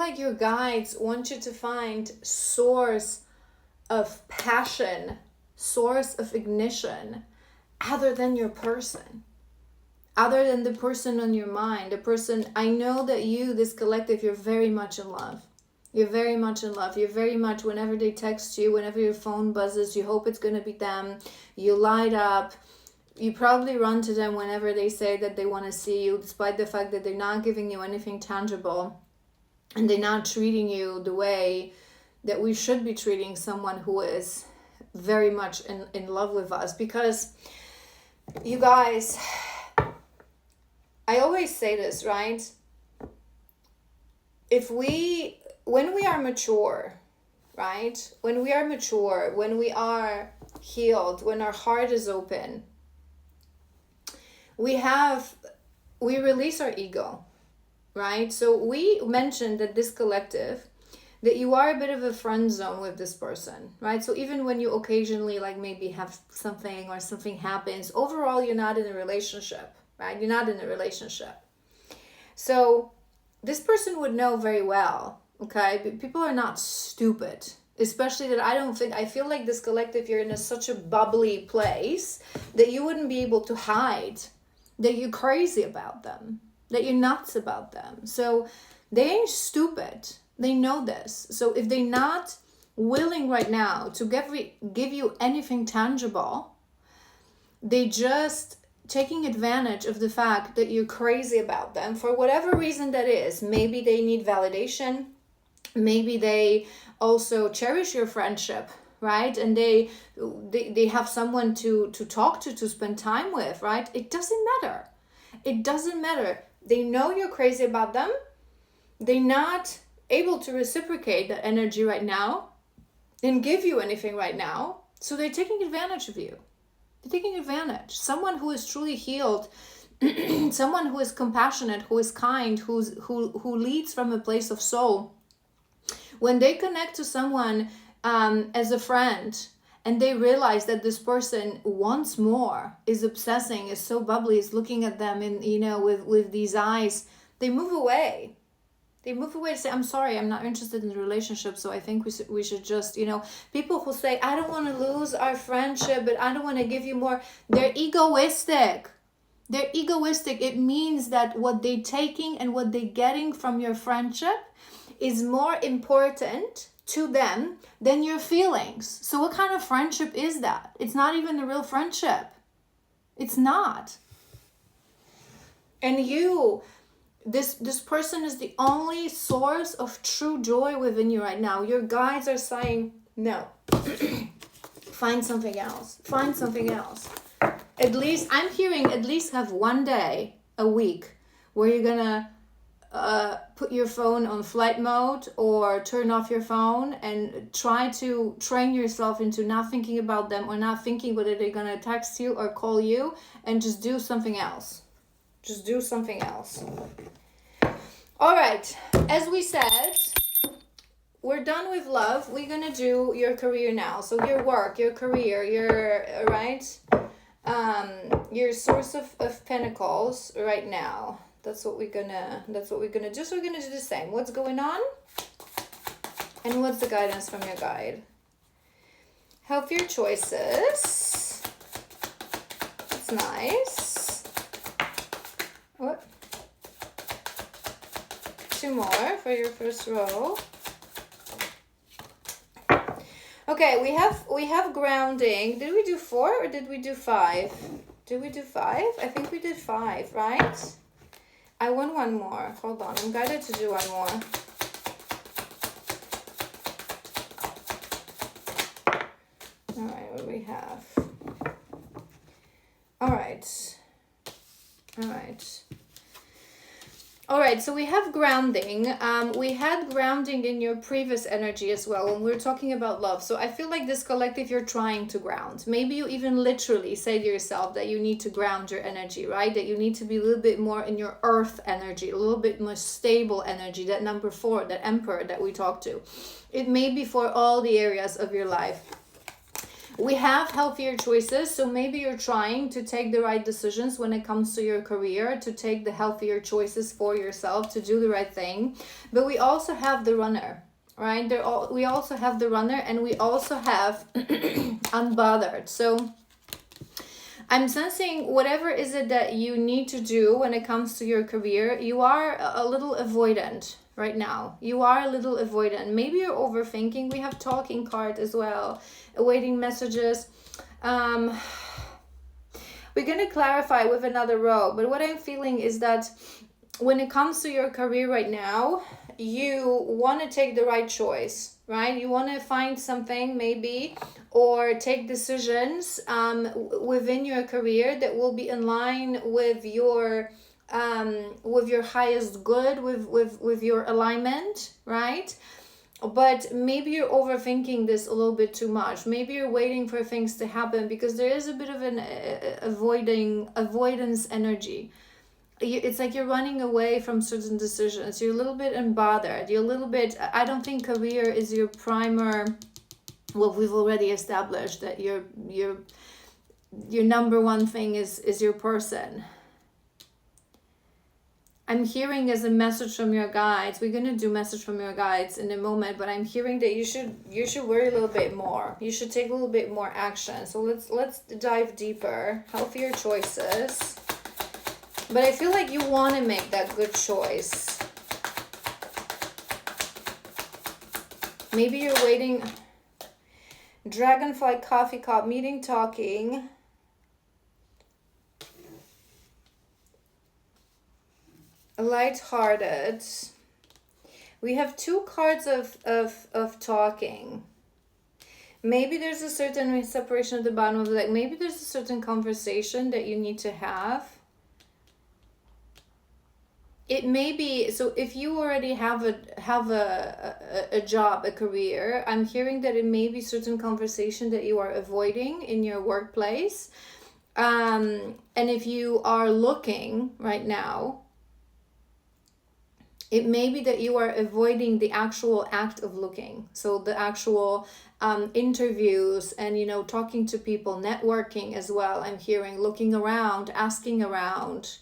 like your guides want you to find source of passion, source of ignition, other than your person, other than the person on your mind, the person. I know that you, this collective, you're very much in love. You're very much in love. You're very much, whenever they text you, whenever your phone buzzes, you hope it's going to be them. You light up. You probably run to them whenever they say that they want to see you, despite the fact that they're not giving you anything tangible and they're not treating you the way that we should be treating someone who is very much in love with us. Because, you guys, I always say this, right? When we are mature, right? When we are mature, when we are healed, when our heart is open, we release our ego, right? So we mentioned that this collective, that you are a bit of a friend zone with this person, right? So even when you occasionally like maybe have something or something happens, overall you're not in a relationship, right? You're not in a relationship. So this person would know very well, okay? But people are not stupid. Especially that I feel like this collective, you're in such a bubbly place that you wouldn't be able to hide that you're crazy about them, that you're nuts about them. So they ain't stupid. They know this. So if they're not willing right now to give you anything tangible, they just taking advantage of the fact that you're crazy about them for whatever reason that is. Maybe they need validation. Maybe they also cherish your friendship, right? And they have someone to talk to spend time with, right? It doesn't matter. It doesn't matter. They know you're crazy about them. They're not able to reciprocate that energy right now and give you anything right now. So they're taking advantage of you. They're taking advantage. Someone who is truly healed, someone who is compassionate, who is kind, who leads from a place of soul, when they connect to someone as a friend and they realize that this person wants more, is obsessing, is so bubbly, is looking at them in, with these eyes, they move away. They move away to say, I'm sorry, I'm not interested in the relationship, so I think we should just, people who say, I don't want to lose our friendship, but I don't want to give you more, they're egoistic. They're egoistic. It means that what they're taking and what they're getting from your friendship is more important to them than your feelings. So what kind of friendship is that? It's not even a real friendship. It's not. And this person is the only source of true joy within you right now. Your guides are saying, no, find something else. Find something else. At least, I'm hearing at least have one day a week where you're gonna put your phone on flight mode or turn off your phone and try to train yourself into not thinking about them or not thinking whether they're gonna text you or call you, and just do something else. Just do something else. All right, as we said, we're done with love. We're gonna do your career now. So your work, your career, your source of pentacles right now. That's what we're gonna do. So we're gonna do the same. What's going on? And what's the guidance from your guide? Healthier choices. That's nice. What? 2 more for your first row. Okay, we have grounding. Did we do 4 or did we do 5? Did we do 5? I think we did 5, right? I want 1 more. Hold on, I'm guided to do 1 more. All right, what do we have? All right, so we have grounding. We had grounding in your previous energy as well when we were talking about love. So I feel like this collective, you're trying to ground. Maybe you even literally say to yourself that you need to ground your energy, right? That you need to be a little bit more in your earth energy, a little bit more stable energy, that number 4, that emperor that we talked to. It may be for all the areas of your life. We have healthier choices, so maybe you're trying to take the right decisions when it comes to your career, to take the healthier choices for yourself, to do the right thing. But we also have the runner, right? We also have the runner, and we also have unbothered. So I'm sensing whatever is it that you need to do when it comes to your career, you are a little avoidant right now. You are a little avoidant. Maybe you're overthinking. We have talking card as well, awaiting messages. We're going to clarify with another row, but what I'm feeling is that when it comes to your career right now, you want to take the right choice, right? You want to find something maybe, or take decisions within your career that will be in line with your highest good, with your alignment, right? But maybe you're overthinking this a little bit too much. Maybe you're waiting for things to happen, because there is a bit of an avoidance energy. It's like you're running away from certain decisions. You're a little bit unbothered. You're a little bit, I don't think career is your primer. Well, we've already established that your number one thing is your person. I'm hearing as a message from your guides. We're gonna do message from your guides in a moment, but I'm hearing that you should worry a little bit more. You should take a little bit more action. So let's dive deeper. Healthier choices. But I feel like you want to make that good choice. Maybe you're waiting. Dragonfly, coffee cup, meeting, talking. Lighthearted. We have two cards of talking. Maybe there's a certain separation at the bottom of the deck. Maybe there's a certain conversation that you need to have. It may be, so if you already have a job, a career, I'm hearing that it may be certain conversation that you are avoiding in your workplace. And if you are looking right now, it may be that you are avoiding the actual act of looking. So the actual interviews and, talking to people, networking as well. I'm hearing looking around, asking around.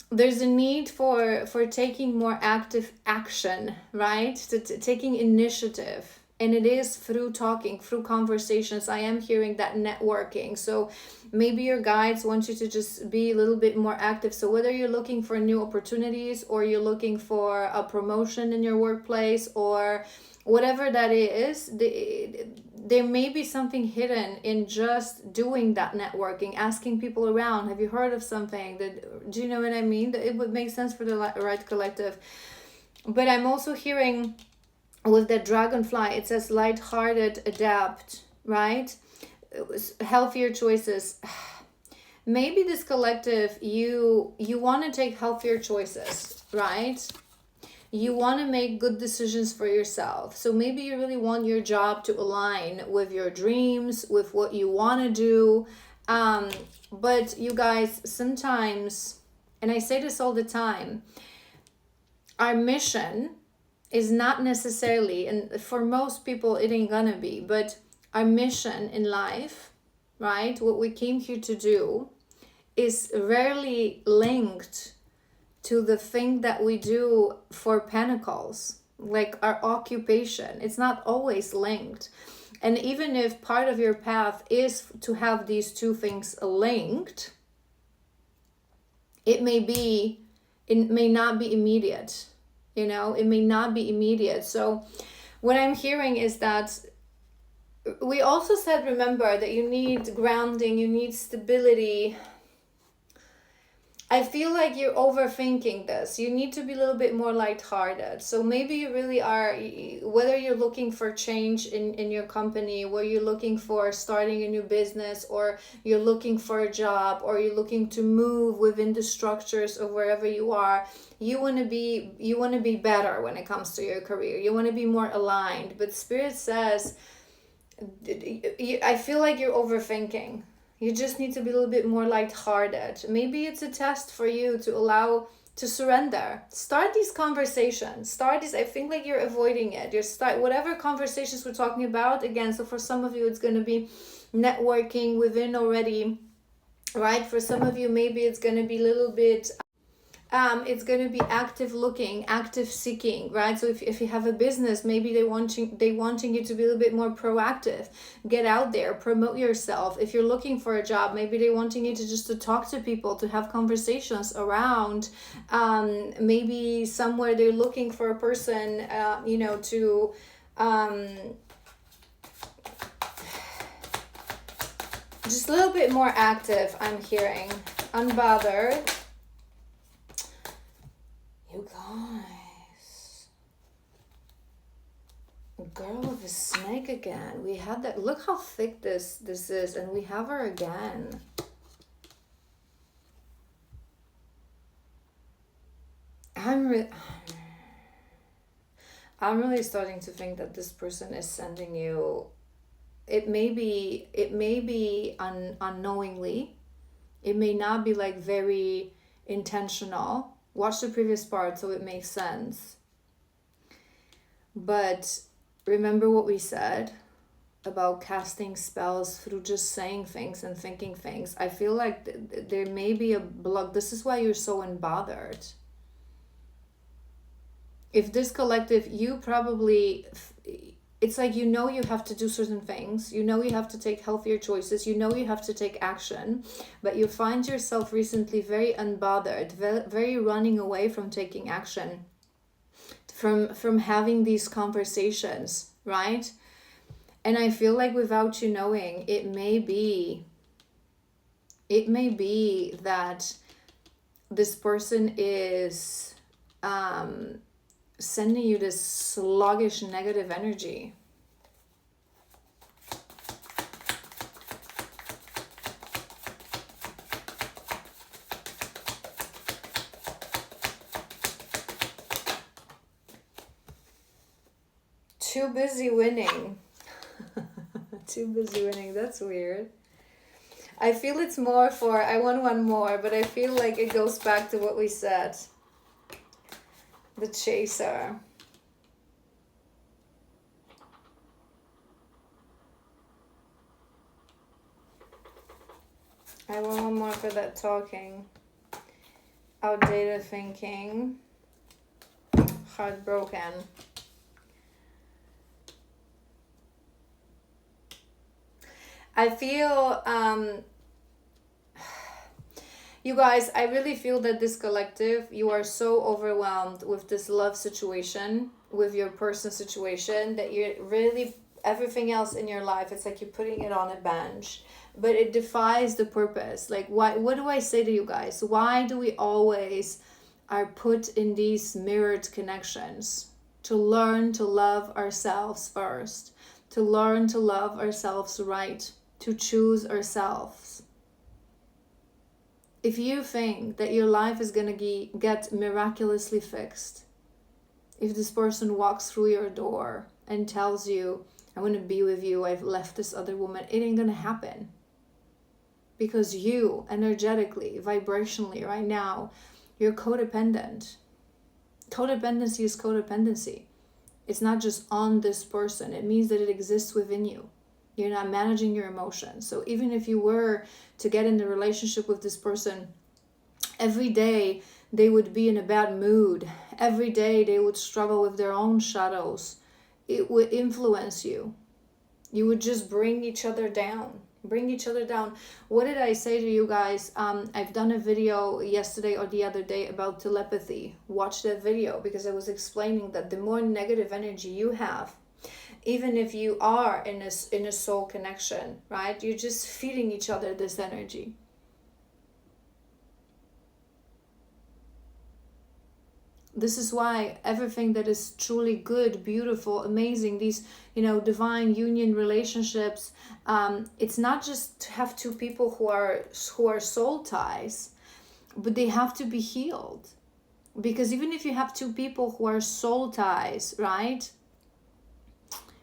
There's a need for taking more active action, right? Taking initiative. And it is through talking, through conversations. I am hearing that networking. So maybe your guides want you to just be a little bit more active. So whether you're looking for new opportunities, or you're looking for a promotion in your workplace, or whatever that is, there may be something hidden in just doing that networking, asking people around, have you heard of something? Do you know what I mean? That it would make sense for the right collective. But I'm also hearing with that dragonfly, it says lighthearted, adapt, right? Healthier choices. Maybe this collective, you want to take healthier choices, right? You want to make good decisions for yourself. So maybe you really want your job to align with your dreams, with what you want to do. But you guys, sometimes, and I say this all the time, our mission is not necessarily, and for most people it ain't gonna be, but our mission in life, right, what we came here to do, is rarely linked to the thing that we do for Pentacles, like our occupation. It's not always linked. And even if part of your path is to have these two things linked, it may not be immediate. It may not be immediate. So what I'm hearing is that we also said, remember, that you need grounding, you need stability. I feel like you're overthinking this. You need to be a little bit more lighthearted. So maybe you really are, whether you're looking for change in your company, where you're looking for starting a new business, or you're looking for a job, or you're looking to move within the structures of wherever you are, you want to be better when it comes to your career. You want to be more aligned. But Spirit says, I feel like you're overthinking. You just need to be a little bit more lighthearted. Maybe it's a test for you to allow to surrender. Start these conversations. Start these. I think like you're avoiding it. You start whatever conversations we're talking about. Again, so for some of you, it's going to be networking within already, right? For some of you, maybe it's going to be a little bit it's going to be active looking, active seeking, right? So if you have a business, maybe they wanting you to be a little bit more proactive, get out there, promote yourself. If you're looking for a job, maybe they wanting you to just to talk to people, to have conversations around, maybe somewhere they're looking for a person, to just a little bit more active. I'm hearing unbothered. You guys, girl with a snake again. We had that. Look how thick this is, and we have her again. I'm really starting to think that this person is sending you. It may be unknowingly. It may not be like very intentional. Watch the previous part so it makes sense. But remember what we said about casting spells through just saying things and thinking things. I feel like there may be a block. This is why you're so unbothered. If this collective, you probably, it's like you have to do certain things. You have to take healthier choices. You have to take action. But you find yourself recently very unbothered, very running away from taking action, from having these conversations, right? And I feel like without you knowing, it may be that this person is sending you this sluggish negative energy. Too busy winning. Too busy winning. That's weird. I feel it's more for, I want one more, but I feel like it goes back to what we said. The chaser. I want one more for that talking. Outdated thinking. Heartbroken. I feel, you guys, I really feel that this collective, you are so overwhelmed with this love situation, with your personal situation, that you're really, everything else in your life, it's like you're putting it on a bench. But it defies the purpose. Like, why? What do I say to you guys? Why do we always are put in these mirrored connections? To learn to love ourselves first. To learn to love ourselves right. To choose ourselves. If you think that your life is going to get miraculously fixed, if this person walks through your door and tells you, I want to be with you, I've left this other woman, it ain't going to happen. Because you, energetically, vibrationally, right now, you're codependent. Codependency is codependency. It's not just on this person. It means that it exists within you. You're not managing your emotions. So even if you were to get in the relationship with this person, every day they would be in a bad mood. Every day they would struggle with their own shadows. It would influence you. You would just bring each other down. What did I say to you guys? I've done a video yesterday or the other day about telepathy. Watch that video, because I was explaining that the more negative energy you have, even if you are in a soul connection, right? You're just feeding each other this energy. This is why everything that is truly good, beautiful, amazing, these, divine union relationships, it's not just to have two people who are soul ties, but they have to be healed. Because even if you have two people who are soul ties, right?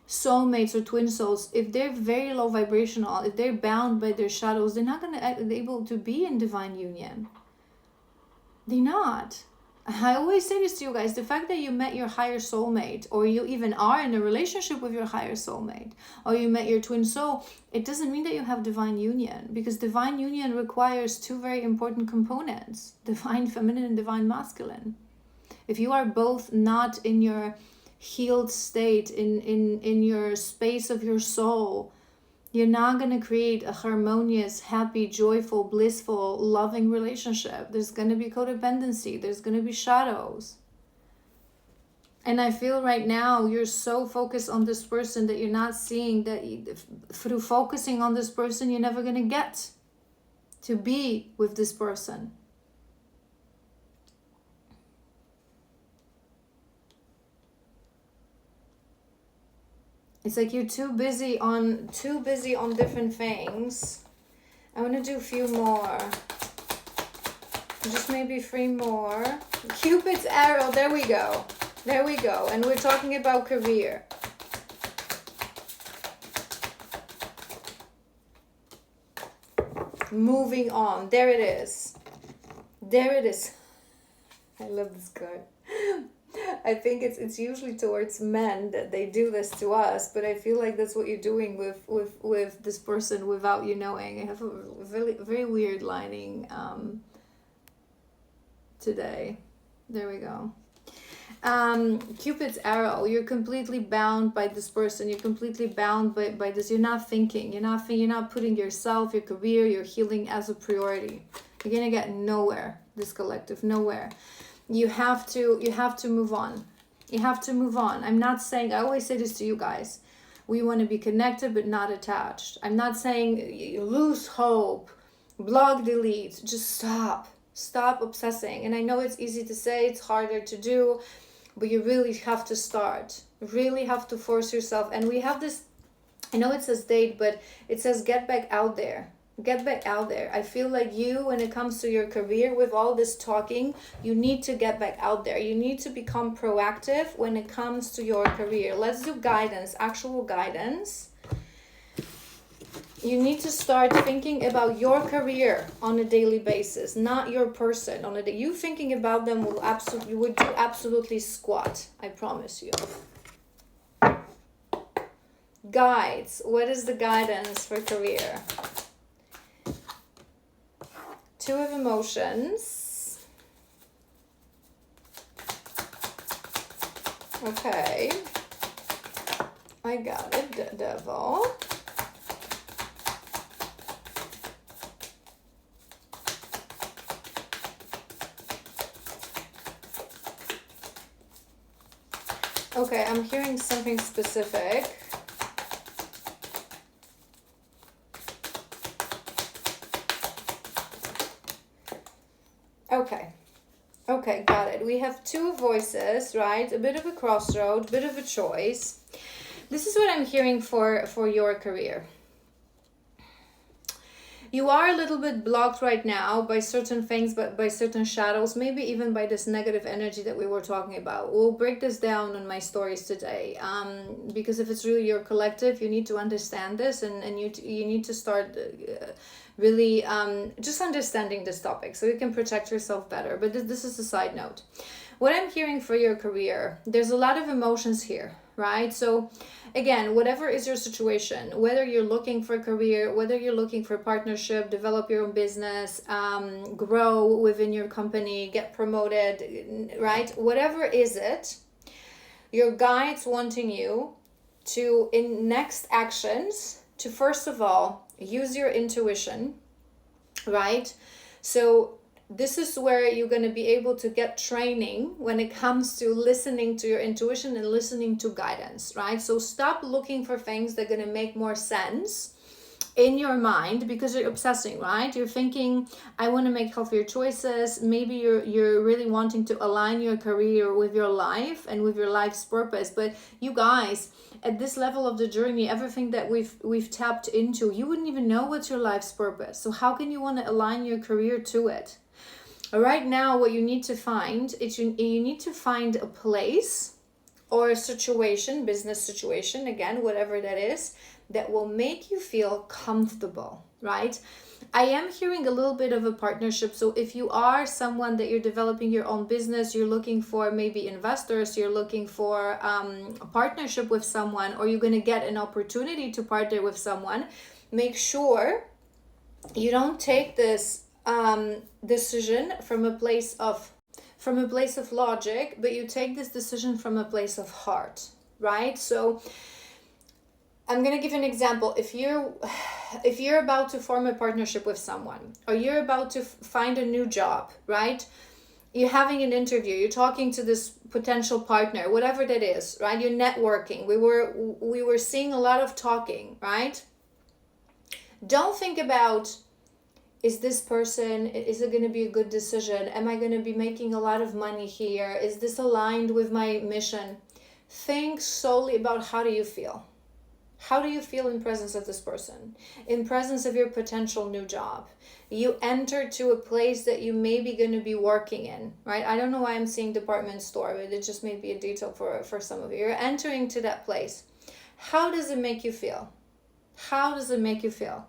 Soulmates or twin souls, if they're very low vibrational, if they're bound by their shadows, they're not going to be able to be in divine union. They're not. I always say this to you guys, the fact that you met your higher soulmate, or you even are in a relationship with your higher soulmate, or you met your twin soul, it doesn't mean that you have divine union, because divine union requires two very important components: divine feminine and divine masculine. If you are both not in your healed state, in your space of your soul, you're not going to create a harmonious, happy, joyful, blissful, loving relationship. There's going to be codependency. There's going to be shadows. And I feel right now you're so focused on this person that you're not seeing that through focusing on this person, you're never going to get to be with this person. It's like you're too busy on different things. I want to do a few more. Just maybe 3 more. Cupid's arrow. There we go. There we go. And we're talking about career. Moving on. There it is. There it is. I love this card. I think it's usually towards men that they do this to us, but I feel like that's what you're doing with this person without you knowing. I have a very, very weird lining today. There we go. Cupid's arrow. You're completely bound by this person. You're completely bound by this. You're not thinking. You're not putting yourself, your career, your healing as a priority. You're gonna get nowhere. This collective, nowhere. You have to move on. You have to move on. I'm not saying, I always say this to you guys, we want to be connected but not attached. I'm not saying lose hope, blog delete, just stop obsessing. And I know it's easy to say, it's harder to do, but you really have to start. Really have to force yourself. And we have this, I know it says date, but it says get back out there. Get back out there. I feel like you, when it comes to your career, with all this talking, you need to get back out there. You need to become proactive when it comes to your career. Let's do guidance, actual guidance. You need to start thinking about your career on a daily basis, not your person. You thinking about them would do absolutely squat. I promise you. Guides. What is the guidance for career? 2 of emotions. Okay. I got it, the devil. Okay, I'm hearing something specific. Okay, got it. We have 2 voices, right? A bit of a crossroad, bit of a choice. This is what I'm hearing for your career. You are a little bit blocked right now by certain things, but by certain shadows, maybe even by this negative energy that we were talking about. We'll break this down in my stories today, because if it's really your collective, you need to understand this, and you need to start really just understanding this topic so you can protect yourself better. But this is a side note. What I'm hearing for your career, there's a lot of emotions here, right? So again, whatever is your situation, whether you're looking for a career, whether you're looking for a partnership, develop your own business, grow within your company, get promoted, right? Whatever is it, your guides wanting you to, in next actions, to first of all, use your intuition, right? So this is where you're going to be able to get training when it comes to listening to your intuition and listening to guidance, right? So stop looking for things that are going to make more sense in your mind because you're obsessing, right? You're thinking, I want to make healthier choices. Maybe you're really wanting to align your career with your life and with your life's purpose. But you guys, at this level of the journey, everything that we've tapped into, you wouldn't even know what's your life's purpose. So how can you want to align your career to it? Right now, what you need to find is you need to find a place or a situation, business situation, again, whatever that is, that will make you feel comfortable, right? I am hearing a little bit of a partnership. So if you are someone that you're developing your own business, you're looking for maybe investors, you're looking for a partnership with someone, or you're going to get an opportunity to partner with someone, make sure you don't take this decision from a place of logic, but you take this decision from a place of heart, right? So I'm going to give you an example. If you're about to form a partnership with someone, or you're about to find a new job, right? You're having an interview, you're talking to this potential partner, whatever that is, right? You're networking. We were seeing a lot of talking, right? Don't think about, is it going to be a good decision? Am I going to be making a lot of money here? Is this aligned with my mission? Think solely about, how do you feel? How do you feel in presence of this person? In presence of your potential new job? You enter to a place that you may be going to be working in, right? I don't know why I'm seeing department store, but it just may be a detail for some of you. You're entering to that place. How does it make you feel? How does it make you feel?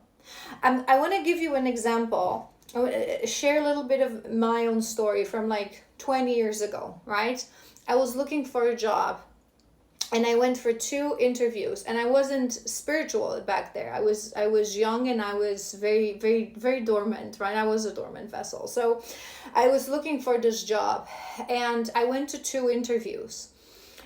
I want to give you an example. I want to share a little bit of my own story from like 20 years ago, right? I was looking for a job. And I went for 2 interviews, and I wasn't spiritual back there. I was young, and I was very, very, very dormant, right? I was a dormant vessel. So I was looking for this job, and I went to 2 interviews,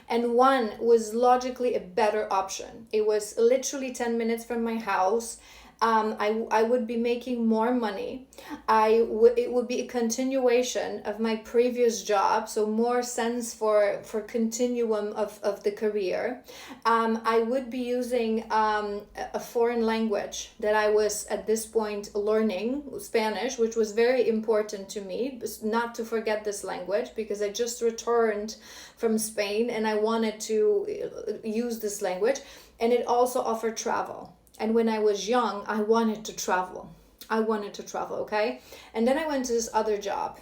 and one was logically a better option. It was literally 10 minutes from my house. I would be making more money. It would be a continuation of my previous job, so more sense for continuum of the career. I would be using a foreign language that I was at this point learning, Spanish, which was very important to me, not to forget this language, because I just returned from Spain and I wanted to use this language. And it also offered travel. And when I was young, I wanted to travel, okay? And then I went to this other job.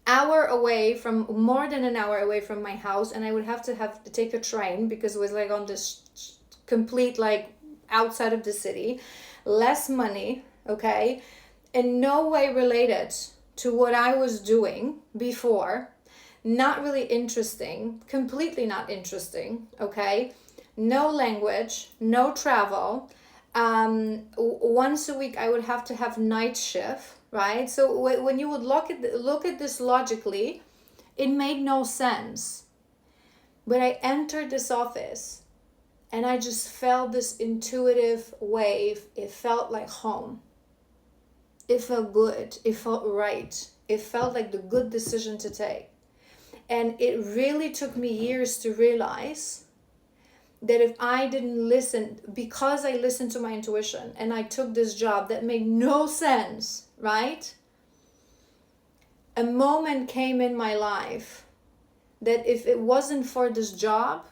More than an hour away from my house, and I would have to take a train, because it was like on this complete, like, outside of the city. Less money, okay? In no way related to what I was doing before. Not really interesting, completely not interesting, okay? No language, no travel. Once a week I would have to have night shift, right? So when you would look at this logically, it made no sense. But I entered this office and I just felt this intuitive wave. It felt like home. It felt good. It felt right. It felt like the good decision to take. And it really took me years to realize that if I didn't listen, because I listened to my intuition and I took this job that made no sense, right? A moment came in my life that if it wasn't for this job,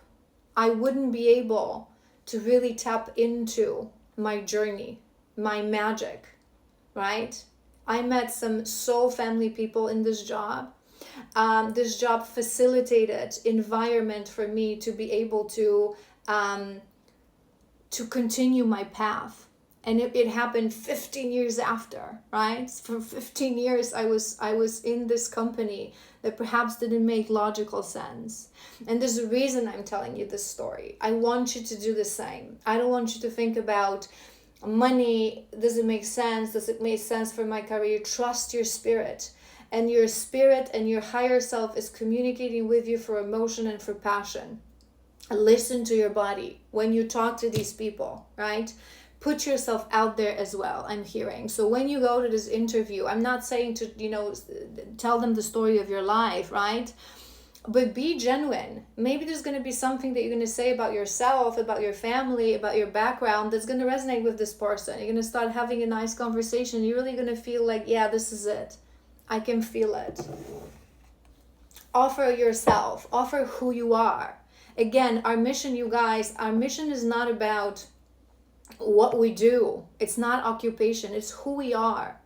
I wouldn't be able to really tap into my journey, my magic, right? I met some soul family people in this job. This job facilitated environment for me to be able to continue my path. And it happened 15 years after, right? For 15 years, I was in this company that perhaps didn't make logical sense. And there's a reason I'm telling you this story. I want you to do the same. I don't want you to think about money. Does it make sense? Does it make sense for my career? Trust your spirit. And your spirit and your higher self is communicating with you for emotion and for passion. Listen to your body when you talk to these people, right? Put yourself out there as well, I'm hearing. So when you go to this interview, I'm not saying to, tell them the story of your life, right? But be genuine. Maybe there's going to be something that you're going to say about yourself, about your family, about your background that's going to resonate with this person. You're going to start having a nice conversation. You're really going to feel like, yeah, this is it. I can feel it. Offer yourself. Offer who you are. Again, our mission, you guys, our mission is not about what we do. It's not occupation. It's who we are.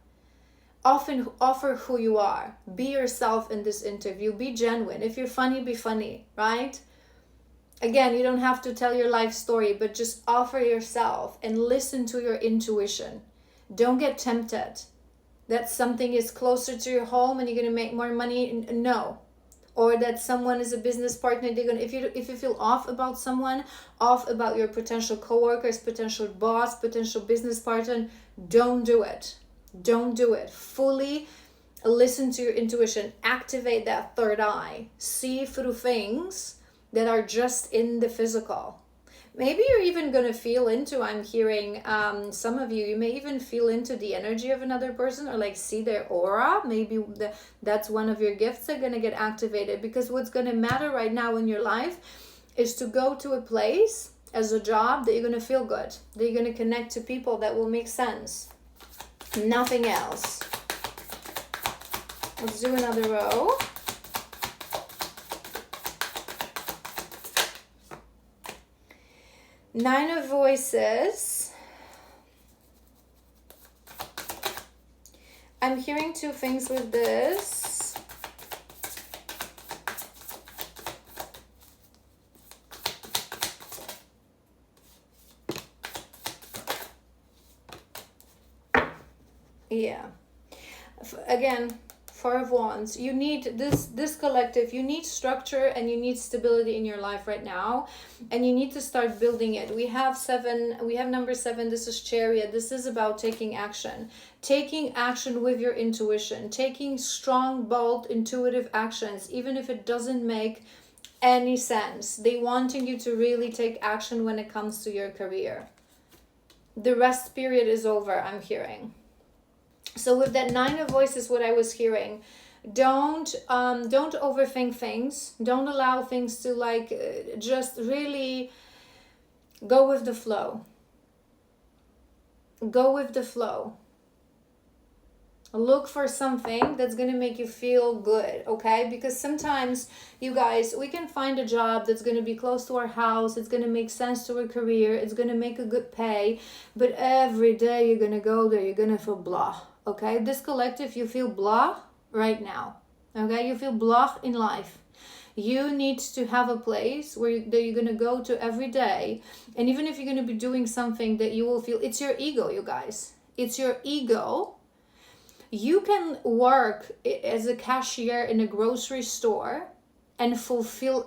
Often offer who you are. Be yourself in this interview. Be genuine. If you're funny, be funny, right? Again, you don't have to tell your life story, but just offer yourself and listen to your intuition. Don't get tempted that something is closer to your home and you're going to make more money. No. Or that someone is a business partner, they're gonna, if you feel off about someone, off about your potential coworkers, potential boss, potential business partner, don't do it. Don't do it. Fully listen to your intuition. Activate that third eye. See through things that are just in the physical. Maybe you're even going to feel into, I'm hearing some of you may even feel into the energy of another person, or like see their aura. Maybe that's one of your gifts that are going to get activated, because what's going to matter right now in your life is to go to a place as a job that you're going to feel good, that you're going to connect to people that will make sense. Nothing else. Let's do another row. Nine of Voices. I'm hearing two things with this. Yeah. Again, Four of Wands. You need this collective, you need structure and you need stability in your life right now, and you need to start building it. We have number 7. This is Chariot. This is about taking action with your intuition, taking strong, bold, intuitive actions, even if it doesn't make any sense. They wanting you to really take action when it comes to your career. The rest period is over, I'm hearing. So with that Nine of Voices, what I was hearing, don't overthink things. Don't allow things to just really go with the flow. Go with the flow. Look for something that's going to make you feel good, okay? Because sometimes, you guys, we can find a job that's going to be close to our house. It's going to make sense to our career. It's going to make a good pay. But every day you're going to go there, you're going to feel blah, okay? This collective, you feel blah right now, okay? You feel blah in life. You need to have a place that you're going to go to every day. And even if you're going to be doing something that you will feel, it's your ego, you guys. It's your ego. You can work as a cashier in a grocery store and fulfill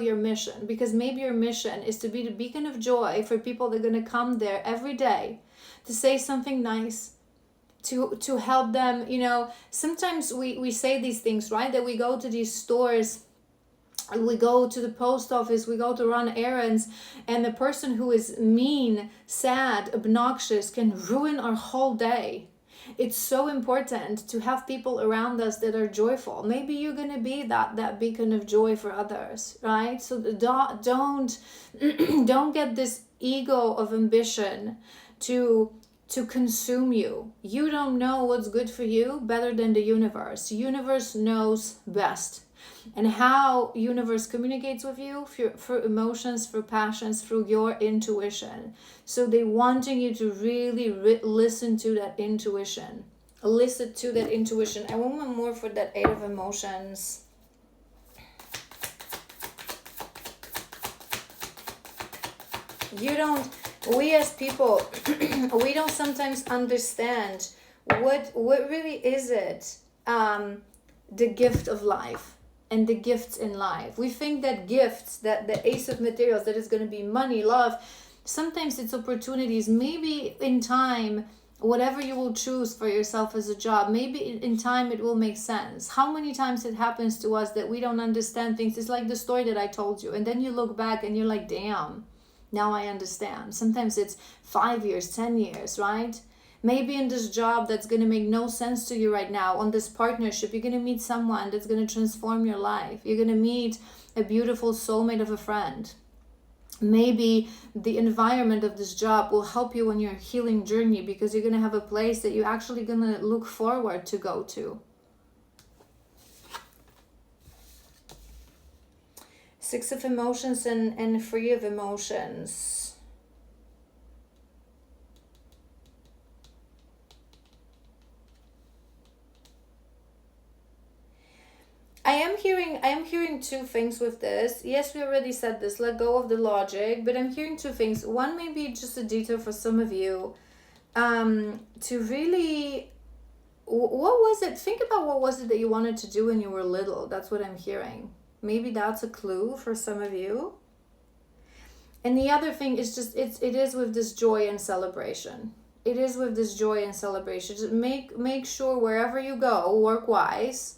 your mission, because maybe your mission is to be the beacon of joy for people that are going to come there every day, to say something nice, to help them. You know, sometimes we say these things, right? That we go to these stores, we go to the post office, we go to run errands, and the person who is mean, sad, obnoxious can ruin our whole day. It's so important to have people around us that are joyful. Maybe you're going to be that beacon of joy for others, right? So don't get this ego of ambition to consume you. You don't know what's good for you better than the universe. The universe knows best. And how universe communicates with you through emotions, through passions, through your intuition. So they wanting you to really listen to that intuition. Listen to that intuition. I want one more for that Eight of Emotions. We as people, we don't sometimes understand what really is it, the gift of life. And the gifts in life. We think that gifts, that the Ace of Materials, that is going to be money, love. Sometimes it's opportunities. Maybe in time, whatever you will choose for yourself as a job, maybe in time it will make sense. How many times it happens to us that we don't understand things? It's like the story that I told you. And then you look back and you're like, damn, now I understand. Sometimes it's 5 years, 10 years, right? Maybe in this job that's going to make no sense to you right now, on this partnership, you're going to meet someone that's going to transform your life. You're going to meet a beautiful soulmate of a friend. Maybe the environment of this job will help you on your healing journey, because you're going to have a place that you're actually going to look forward to go to. Six of Emotions and Three of Emotions. I am hearing two things with this. Yes, we already said this, let go of the logic, but I'm hearing two things. One may be just a detail for some of you. to really, what was it? Think about what was it that you wanted to do when you were little. That's what I'm hearing. Maybe that's a clue for some of you. And the other thing is just, it is with this joy and celebration. It is with this joy and celebration. Just make sure wherever you go, work-wise,